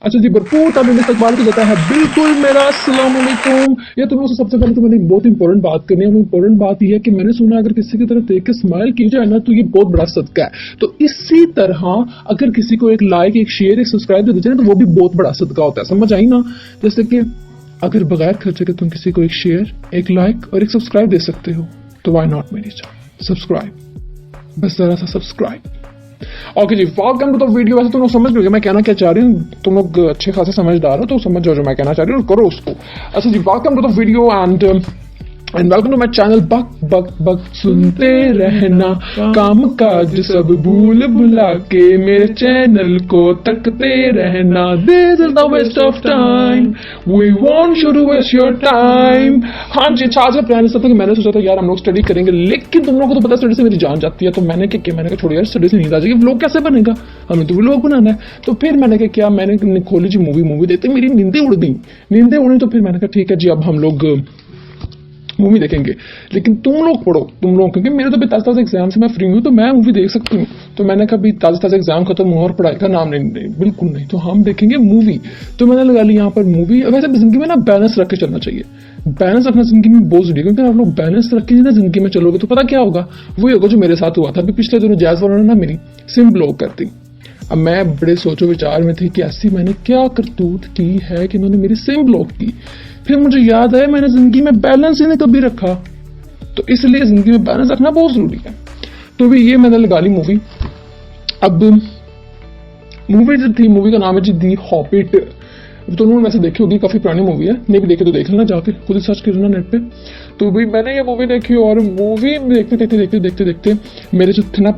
अच्छा जी, भरपूर तालीम इस्तकबाल को देता है बिल्कुल मेरा अस्सलाम वालेकुम। ये तुम्हें सबसे पहले तो मैंने एक बहुत इंपॉर्टेंट बात करनी है। वो इंपॉर्टेंट बात यह है कि मैंने सुना अगर किसी की तरफ देख के स्माइल की जाए ना तो ये बहुत बड़ा सदका है। तो इसी तरह अगर किसी को एक लाइक, एक शेयर, एक सब्सक्राइब दे दीजिए ना तो वो भी बहुत बड़ा सदका होता है। समझ आई ना? जैसे कि अगर बगैर खर्चे के तुम किसी को एक शेयर, एक लाइक और एक सब्सक्राइब दे सकते हो तो वाई नॉट मेरी चैनल सब्सक्राइब, बस जरा सा सब्सक्राइब। ओके जी, वेलकम टू द वीडियो। वैसे तुम लोग समझ गए मैं कहना क्या चाह रही हूँ, तुम लोग अच्छे खासे समझदार हो तो समझ जाओ जो मैं कहना चाह रही हूँ और करो उसको। अच्छा जी, welcome to the video and welcome to my channel. बक बक बक सुनते रहना, काम काज सब भूल भुला के मेरे चैनल को तकते रहना। This is the waste of time, we want you to waste your time. हाँ जी, अच्छा आज का प्लान ऐसा था कि मैंने सोचा था यार हम लोग स्टडी करेंगे, लेकिन तुम लोगों को तो पता स्टडी से मेरी जान जाती है। तो मैंने क्या किया, मैंने कहा छोड़ो यार स्टडी से नींद आ जाएगी, व्लॉग कैसे बनेगा, हमें तो व्लॉग बनाना है। तो फिर मैंने क्या किया, मैंने खोली जी मूवी देखते मेरी नींदें उड़ गई। तो फिर मैंने कहा ठीक है जी अब हम लोग मूवी देखेंगे, लेकिन तुम लोग पढ़ो, तुम लोग, क्योंकि मेरे तो भी ताज़ा एग्जाम से मैं फ्री हूँ तो मैं मूवी देख सकती हूँ। तो मैंने कहा भी ताज़ा एग्जाम खत्म हुआ और पढ़ाई का नाम नहीं, बिल्कुल नहीं, तो हम देखेंगे मूवी। तो मैंने लगा ली यहाँ पर मूवी। वैसे जिंदगी में ना बैलेंस रख के चलना चाहिए, बैलेंस रखना जिंदगी में बहुत जरूरी है, क्योंकि आप लोग बैलेंस रख के ना जिंदगी में चलोगे तो पता क्या होगा, वही होगा जो मेरे साथ हुआ था। अभी पिछले दिनों जैज़ वालों ने ना मेरी सिम ब्लॉक कर दी। अब मैं बड़े सोचो विचार में थी कि ऐसी मैंने क्या करतूत की है कि उन्होंने मेरी सिम ब्लॉक की। फिर मुझे याद आया मैंने जिंदगी में बैलेंस ही नहीं कभी रखा, तो इसलिए जिंदगी में बैलेंस रखना बहुत जरूरी है। तो भी ये मैंने लगा ली मूवी। अब मूवी जो थी, मूवी का नाम है जी दी हॉबिट। तो उन्होंने वैसे देखी होगी, काफी पुरानी मूवी है, नहीं भी देखे तो देख लेना जाके, खुद ही सर्च करना नेट पे। तो भाई मैंने ये मूवी देखी और मूवी देखते मेरे जो थे ना,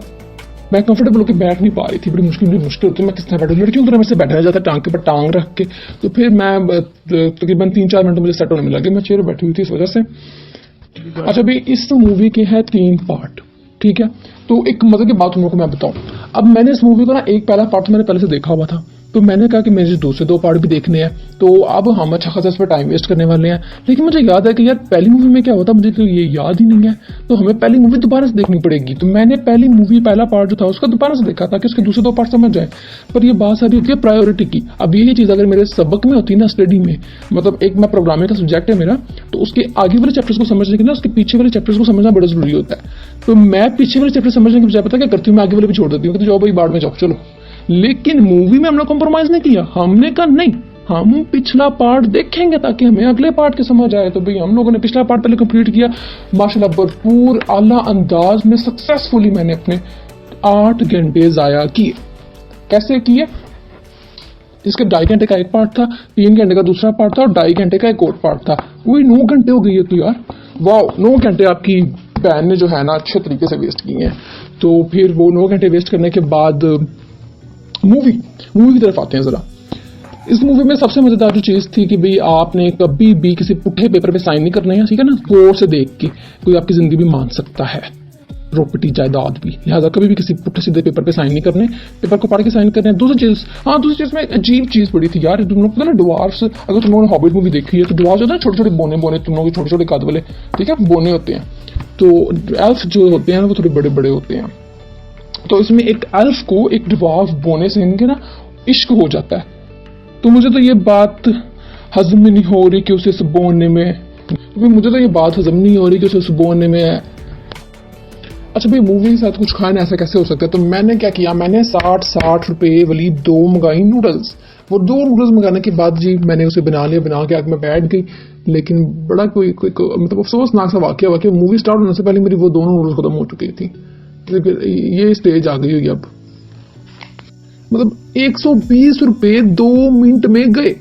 मैं कंफर्टेबल होकर बैठ नहीं पा रही थी, बड़ी मुश्किल होती, मैं किस तरह बैठूं, लड़कियों की तरह मेरे से बैठा जाता टांग के ऊपर टांग रख के। तो फिर मैं तकरीबन 3-4 मिनट मुझे सेट होने में लगे, मैं चेयर बैठी हुई थी इस वजह से। अच्छा भाई, इस मूवी के हैं 3 पार्ट, ठीक है। तो एक मजे की बात तुम लोगों को मैं बताऊं, अब मैंने इस मूवी को ना एक पहला पार्ट मैंने पहले से देखा हुआ था, तो मैंने कहा कि मेरे दूसरे 2 पार्ट भी देखने हैं। तो अब हम अच्छा खासा इस पर टाइम वेस्ट करने वाले हैं, लेकिन मुझे याद है कि यार पहली मूवी में क्या होता मुझे तो ये याद ही नहीं है, तो हमें पहली मूवी दोबारा से देखनी पड़ेगी। तो मैंने पहली मूवी पहला पार्ट जो था उसका दोबारा से देखा ताकि उसके दूसरे 2 पार्ट समझ जाए। पर ये बात सारी होती है प्रायोरिटी की। अब यही चीज़ अगर मेरे सबक में होती ना, स्टडी में, मतलब एक मैं प्रोग्रामिंग का सब्जेक्ट है मेरा, तो उसके आगे वाले चैप्टर्स को समझने के ना उसके पीछे वाले चैप्टर्स को समझना बड़ा जरूरी होता है। तो मैं पीछे वाले चैप्टर समझने के बजाय पता क्या करती हूँ, मैं आगे वाले भी छोड़ देती हूँ कि जाओ भाई बाद में जाओ चलो। लेकिन मूवी में हम लोग कॉम्प्रोमाइज नहीं किया, हमने कहा नहीं हम पिछला पार्ट देखेंगे ताकि हमें अगले पार्ट की समझ आए। तो भाई हम लोगों ने पिछला पार्ट पहले कंप्लीट किया, माशाल्लाह भरपूर आला अंदाज में सक्सेसफुली मैंने अपने 8 घंटे जाया किए। कैसे किए? इसके 2.5 घंटे का एक पार्ट था, 3 घंटे का दूसरा पार्ट था और 2.5 घंटे का एक और पार्ट था। वही 9 घंटे हो गई है। तो यार वाह, 9 घंटे आपकी बहन ने जो है ना अच्छे तरीके से वेस्ट किए हैं। तो फिर वो 9 घंटे वेस्ट करने के बाद मूवी की तरफ आते हैं जरा। इस मूवी में सबसे मजेदार जो चीज थी कि भाई आपने कभी भी किसी पुट्ठे पेपर पे साइन नहीं करने हैं, ठीक है ना। गौर से देख के कोई आपकी जिंदगी भी मान सकता है, प्रॉपर्टी जायदाद भी, लिहाजा कभी भी किसी पुट्ठे सीधे पेपर पे साइन नहीं करने, पेपर को पढ़ के साइन करने। दूसरी चीज में अजीब चीज पड़ी थी यार, तुम लोग पता ना ड्वार्फ्स, अगर तुम लोगों ने हॉबिट मूवी देखी है तो ड्वार्फ्स होते हैं छोटे छोटे बोने तुम लोग छोटे छोटे कद वाले, ठीक है, बोने होते हैं। तो एल्फ जो होते हैं वो थोड़े बड़े बड़े होते हैं। तो इसमें एक एल्फ को एक ड्वार्फ बोने से इनके ना इश्क हो जाता है। तो मुझे तो ये बात हजम नहीं हो रही कि उसे इस बोने में, अच्छा भाई मूवी के साथ कुछ खाना ऐसा कैसे हो सकता है। तो मैंने क्या किया, मैंने 60 रुपए वाली 2 मंगाई नूडल्स। वो 2 नूडल्स मंगाने के बाद जी मैंने उसे बना लिया, बना के आगे मैं बैठ गई। लेकिन बड़ा कोई मतलब अफसोसनाक सा वाकया मूवी स्टार्ट होने से पहले मेरी वो दोनों नूडल्स खत्म हो चुकी थी। ये स्टेज आ गई हुई अब, मतलब 120 रुपए 2 मिनट में गए।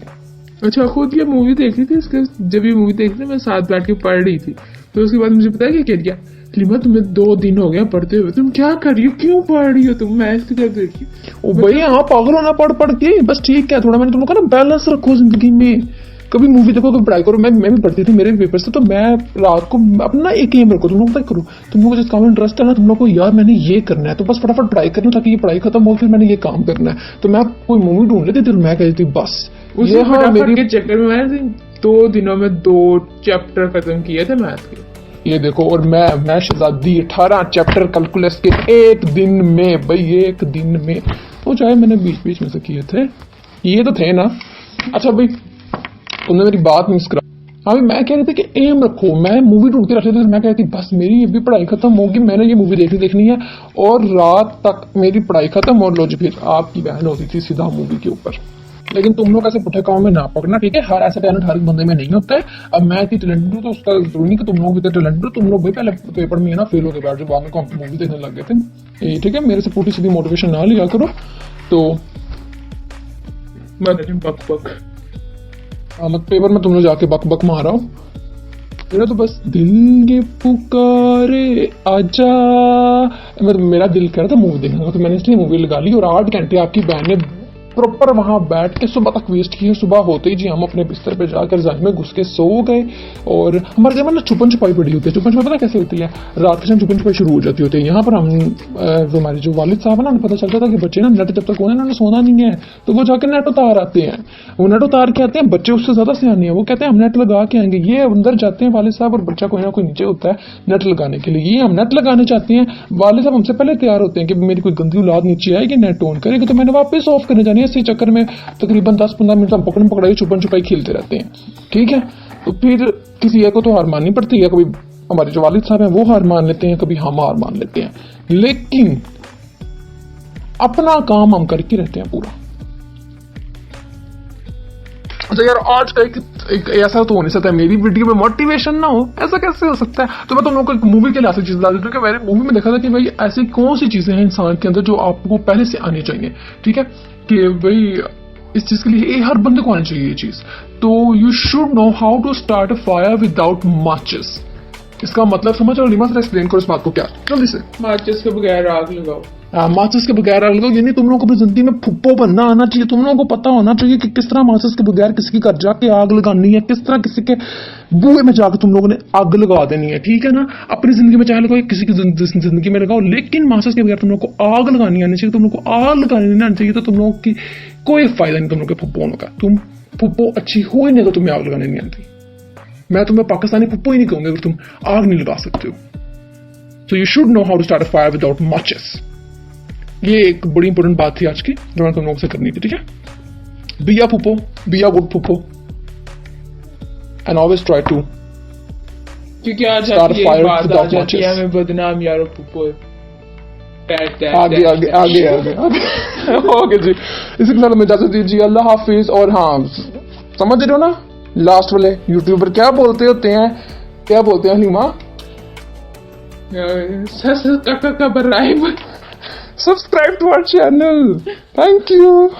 अच्छा, खुद ये मूवी देख रही थी, इसके जब ये मूवी देख रही थी मैं साथ बैठ के पढ़ रही थी। तो उसके बाद मुझे पता है क्या किया, लिमा तुम्हें 2 दिन हो गया पढ़ते हुए, तुम क्या कर रही हो, क्यों पढ़ रही हो तुम, मैथ की तरफ देखी। ओ भाई हाँ, पागल होना पढ़ के बस, ठीक है। थोड़ा मैंने तुम लोग का ना बैलेंस रखो जिंदगी में, कभी मूवी देखो कभी पढ़ाई करो। मैं भी पढ़ती थी, मेरे भी पेपर से, तो मैं रात को अपना एक एम रखो, तुम लोग पता करो, तुम लोग को जिस काम में इंटरेस्ट है ना, तुम लोग को यार मैंने ये करना है तो बस फटाफट पढ़ाई करना ताकि ये पढ़ाई खत्म हो, फिर मैंने ये काम करना है। तो मैं कोई मूवी ढूंढ लेती थी, मैं कहती थी बस ये हाँ मेरे चक्कर में मैंने 2 दिनों में 2 चैप्टर खत्म किए थे मैथ के। ये देखो, और मैं शहजादी 18 चैप्टर कैलकुलस के एक दिन में, भाई एक दिन में। वो चाहे मैंने बीच बीच में से किए थे, ये तो थे ना। अच्छा भाई, तुमने मेरी बात मिस करा। अभी मैं कह रही थी कि एम रखो, मैं मूवी ढूंढती रहती थी, मैं कहती बस मेरी ये भी पढ़ाई खत्म होगी, मैंने ये मूवी देखनी है, और रात तक मेरी पढ़ाई खत्म और लो जी फिर आपकी बहन होती थी सीधा मूवी के ऊपर। लेकिन तुम लोग ऐसे पुठे काम में ना पकड़ना, ठीक है? हर ऐसा टैलेंट हर एक बंदे में नहीं होता है। अब मैं इतनी टैलेंटेड हूँ तो उसका जरूरी नहीं कि तुम लोग भी इतने टैलेंटेड हो। तुम लोग भी पहले पेपर में ना फेल होकर बैठ जाओ, बाद में मूवी देखने लग गए थे। ठीक है, मेरे से पूरी सीधी मोटिवेशन ना लिया करो। तो बक बक अलग पेपर में तुम लोग जाके बक बक मारा हो। मेरा तो बस दिल ये पुकारे आजा, मतलब मेरा दिल कर रहा था मूवी देखने का, तो मैंने इसलिए मूवी लगा ली। और 8 घंटे आपकी बहन ने प्रॉपर वहां बैठ के सुबह तक वेस्ट किए। सुबह होते ही जी हम अपने बिस्तर पे जाकर रजाई में घुस के सो गए। और हमारे जब ना छुपन छुपाई पड़ी होती है, छुपन छुपाई पता कैसे होती है? रात के टाइम छुपन छुपाई शुरू हो जाती होती है। यहाँ पर हम जो हमारे जो वालिद साहब है ना, उन्हें पता चलता था कि बच्चे ना नेट जब तक होने उन्होंने सोना नहीं है, तो वो जाकर नेट उतार आते हैं। वो नेट उतार के आते हैं, बच्चे उससे ज्यादा सियाने हैं, वो कहते हैं हम नेट लगा के आएंगे। ये अंदर जाते हैं वालिद साहब, और बच्चा कोई ना कोई नीचे होता है नेट लगाने के लिए। ये हम नेट लगाने चाहते हैं, वालिद साहब हमसे पहले तैयार होते हैं कि मेरी कोई गंदी औलाद नीचे आएगी नेट ऑन करेगी, तो मैंने वापस ऑफ करने जानी है। इसी चक्कर में तकरीबन 10-15 मिनट हम पकड़न पकड़ाई छुपन छुपाई खेलते रहते हैं। ठीक है, तो फिर किसी एक को तो हार माननी पड़ती है। कभी हमारे जो वालिद साहब हैं वो हार मान लेते हैं, कभी हम हार मान लेते हैं, लेकिन अपना काम हम करके रहते हैं पूरा। अच्छा यार, आज का एक ऐसा तो हो नहीं सकता मेरी वीडियो में मोटिवेशन ना हो, ऐसा कैसे हो सकता है? तो मैं तुम लोगों को एक मूवी के लिए ऐसी चीज बता देता हूँ कि मैंने मूवी में देखा था कि भाई ऐसी कौन सी चीजें हैं इंसान के अंदर जो आपको पहले से आनी चाहिए। ठीक है, कि भाई इस चीज के लिए हर बंदे को आनी चाहिए ये चीज। तो you should know how to start a fire without माचिस। इसका मतलब समझ रहे हो? रीमा सर एक्सप्लेन करो इस बात को क्या जल्दी से। माचिस के बगैर आग लगाओ। माचिस के बगैर आग लगाओ, यानी तुम लोगों को अपनी जिंदगी में फुप्पो बनना आना चाहिए। तुम लोगों को पता होना चाहिए कि किस तरह माचिस के बगैर किसी के घर जाके आग लगानी है, किस तरह किसी के बुए में जाकर तुम लोगों ने आग लगा देनी है। ठीक है ना? अपनी जिंदगी में चाहे लगाओ, किसी की जिंदगी में लगाओ, लेकिन माचिस के बगैर तुम लोग को आग लगानी आनी चाहिए। तुम लोग को आग लगानी नहीं आनी चाहिए तो तुम लोगों की कोई फायदा नहीं तुम लोग के फुप्पो होने का। तुम फुप्पो अच्छी हो ही नहीं तो तुम्हें आग लगाने नहीं आती। मैं तुम्हें पाकिस्तानी फुप्पो ही नहीं कहूंगा अगर तुम आग नहीं लगा सकते हो। So you should know how to start a fire without माचिस। ये एक बड़ी इंपॉर्टेंट बात थी आज की जो मैं तुम लोगों से करनी थी। ठीक है, बी अ फुप्पो, बी अ गुड फुप्पो, एंड ऑलवेज ट्राई टू क्योंकि आज स्टार्ट आपकी फायर बात आ विदाउट जाती है, माचिस। हमें बदनाम यारो पुप्पो। आगे आगे आगे आगे आगे ओके जी, इसी के साथ हमें इजाजत दीजिए। अल्लाह हाफिज। और हाँ, समझ रहे हो ना लास्ट वाले यूट्यूबर क्या बोलते होते हैं, क्या बोलते हैं Halima? Subscribe to our channel. Thank you.